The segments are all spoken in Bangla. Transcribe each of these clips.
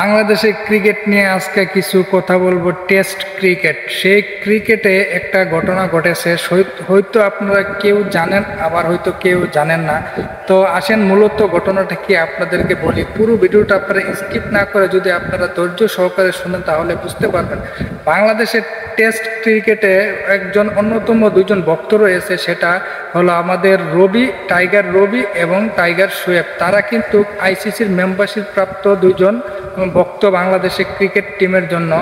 বাংলাদেশের ক্রিকেট নিয়ে আজকে কিছু কথা বলবো। টেস্ট ক্রিকেট, সেই ক্রিকেটে একটা ঘটনা ঘটেছে, হয়তো আপনারা কেউ জানেন, আবার হয়তো কেউ জানেন না। তো আসেন মূলত ঘটনাটা কি আপনাদেরকে বলি। পুরো ভিডিওটা আপনারা স্কিপ না করে যদি আপনারা ধৈর্য সহকারে শুনেন তাহলে বুঝতে পারবেন। বাংলাদেশের টেস্ট ক্রিকেটে একজন অন্যতম দুইজন ভক্ত রয়েছে, সেটা হলো আমাদের টাইগার রবি এবং টাইগার শোয়েব। তারা কিন্তু আইসিসির মেম্বারশিপ প্রাপ্ত দুইজন ভক্ত বাংলাদেশের ক্রিকেট টিমের জন্য।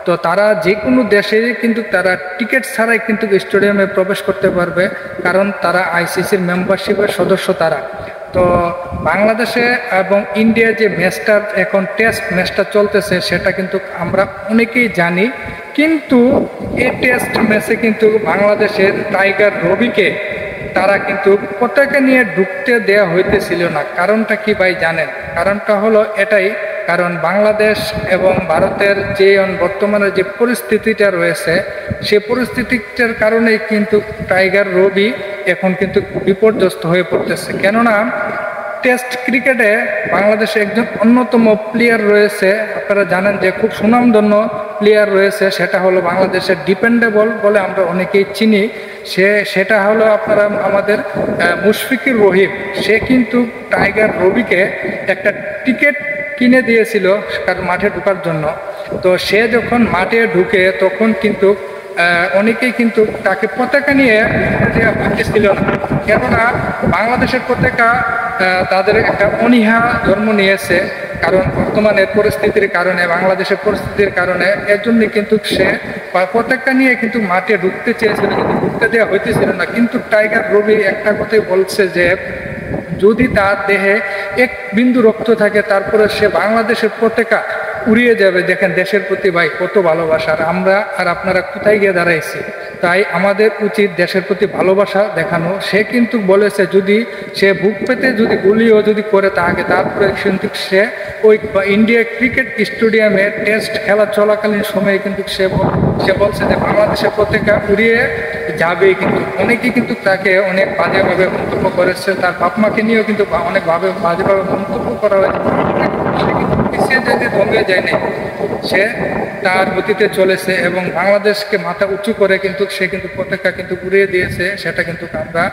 তো তারা যে কোনো দেশে কিন্তু তারা টিকিট ছাড়াই কিন্তু স্টেডিয়ামে প্রবেশ করতে পারবে, কারণ তারা আইসিসির মেম্বারশিপের সদস্য তারা। তো বাংলাদেশে এবং ইন্ডিয়া যে ম্যাচটা এখন টেস্ট ম্যাচটা চলতেছে সেটা কিন্তু আমরা অনেকেই জানি, কিন্তু এই টেস্ট ম্যাচে কিন্তু বাংলাদেশের টাইগার রবিকে তারা কিন্তু পতাকা নিয়ে ঢুকতে দেওয়া হইতেছিল না। কারণটা কি ভাই জানেন? কারণটা হলো এটাই, কারণ বাংলাদেশ এবং ভারতের যে বর্তমানে যে পরিস্থিতিটা রয়েছে সেই পরিস্থিতিটার কারণেই কিন্তু টাইগার রবি এখন কিন্তু বিপর্যস্ত হয়ে পড়তেছে। কেননা টেস্ট ক্রিকেটে বাংলাদেশে একজন অন্যতম প্লেয়ার রয়েছে, আপনারা জানেন যে খুব সুনামধন্য প্লেয়ার রয়েছে, সেটা হলো বাংলাদেশের ডিপেন্ডেবল বলে আমরা অনেকেই চিনি। সেটা হলো আপনারা আমাদের মুশফিকুর রহিম। সে কিন্তু টাইগার রবিকে একটা টিকিট কিনে দিয়েছিল কারণ মাঠে ঢোকার জন্য। তো সে যখন মাঠে ঢুকে তখন কিন্তু অনেকেই কিন্তু তাকে পতাকা নিয়ে ভাবতেছিল না, কেননা বাংলাদেশের পতাকা তাদের একটা অনীহা জন্ম নিয়েছে। কারণ বর্তমানে পরিস্থিতির কারণে, বাংলাদেশের পরিস্থিতির কারণে এর জন্য কিন্তু সে পতাকা নিয়ে কিন্তু মাঠে ঢুকতে চেয়েছিল, কিন্তু ঢুকতে দেওয়া হইতেছিল না। কিন্তু টাইগার রবি একটা কথাই বলছে যে যদি তার দেহে এক বিন্দু রক্ত থাকে তারপরে সে বাংলাদেশের পতাকা উড়িয়ে যাবে। দেখেন দেশের প্রতি ভাই কত ভালোবাসার, আমরা আর আপনারা কোথায় গিয়ে দাঁড়াইছি। তাই আমাদের উচিত দেশের প্রতি ভালোবাসা দেখানো। সে কিন্তু বলেছে যদি সে বুক পেতে যদি গুলিও যদি করে তাকে, তারপরে কিন্তু সে ওই ইন্ডিয়া ক্রিকেট স্টেডিয়ামে টেস্ট খেলা চলাকালীন সময়ে কিন্তু সে বলছে যে বাংলাদেশের পতাকা উড়িয়ে যাবেই। কিন্তু অনেকেই কিন্তু তাকে অনেক বাজেভাবে মন্তব্য করেছে, তার বাপ মাকে নিয়েও কিন্তু অনেকভাবে বাজেভাবে মন্তব্য করা হয়েছে। সে কিন্তু পিছিয়ে যেতে দমে যায়নি, সে তার গতিতে চলেছে এবং বাংলাদেশকে মাথা উঁচু করে কিন্তু সে কিন্তু পতাকা কিন্তু উড়িয়ে দিয়েছে। সেটা কিন্তু আমরা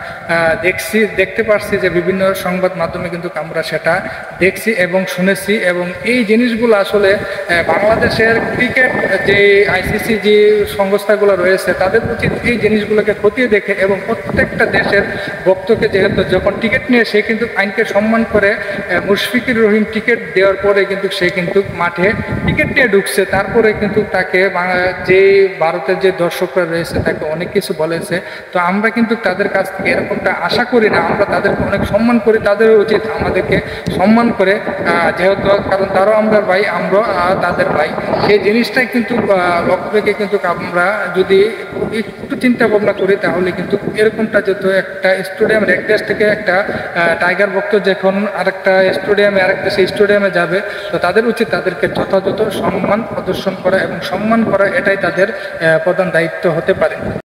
দেখতে পারছি যে বিভিন্ন সংবাদ মাধ্যমে কিন্তু আমরা সেটা দেখছি এবং শুনেছি। এবং এই জিনিসগুলো আসলে বাংলাদেশের ক্রিকেট যে আইসিসি যে সংস্থাগুলো রয়েছে তাদের উচিত এই জিনিসগুলোকে খতিয়ে দেখে এবং প্রত্যেকটা দেশের ভক্তকে, যেহেতু যখন টিকিট নিয়ে সে কিন্তু আইনকে সম্মান করে, মুশফিকুর রহিম টিকিট দেওয়ার পরে কিন্তু সে কিন্তু মাঠে টিকিট নিয়ে ঢুকছে, তারপরে কিন্তু তাকে যে ভারতের যে দর্শকরা রয়েছে তাকে অনেক কিছু বলেছে। তো আমরা কিন্তু তাদের কাছ থেকে এরকমটা আশা করি না, আমরা তাদেরকে অনেক সম্মান করি। তাদের উচিত আমাদেরকে সম্মান করে, যেহেতু কারণ তারাও আমরা ভাই, আমরা তাদের ভাই। সেই জিনিসটাই কিন্তু লক্ষ্য রেখে কিন্তু আমরা যদি একটু চিন্তা ভাবনা করি তাহলে কিন্তু এরকমটা যেহেতু একটা স্টেডিয়ামের এক দেশ থেকে একটা টাইগার ভক্ত যখন আরেকটা স্টেডিয়ামে আরেকটা সেই স্টেডিয়ামে যাবে, তো তাদের উচিত তাদেরকে যথাযথ সম্মান প্রদর্শন করা এবং সম্মান করা, এটাই তাদের প্রধান দায়িত্ব হতে পারে।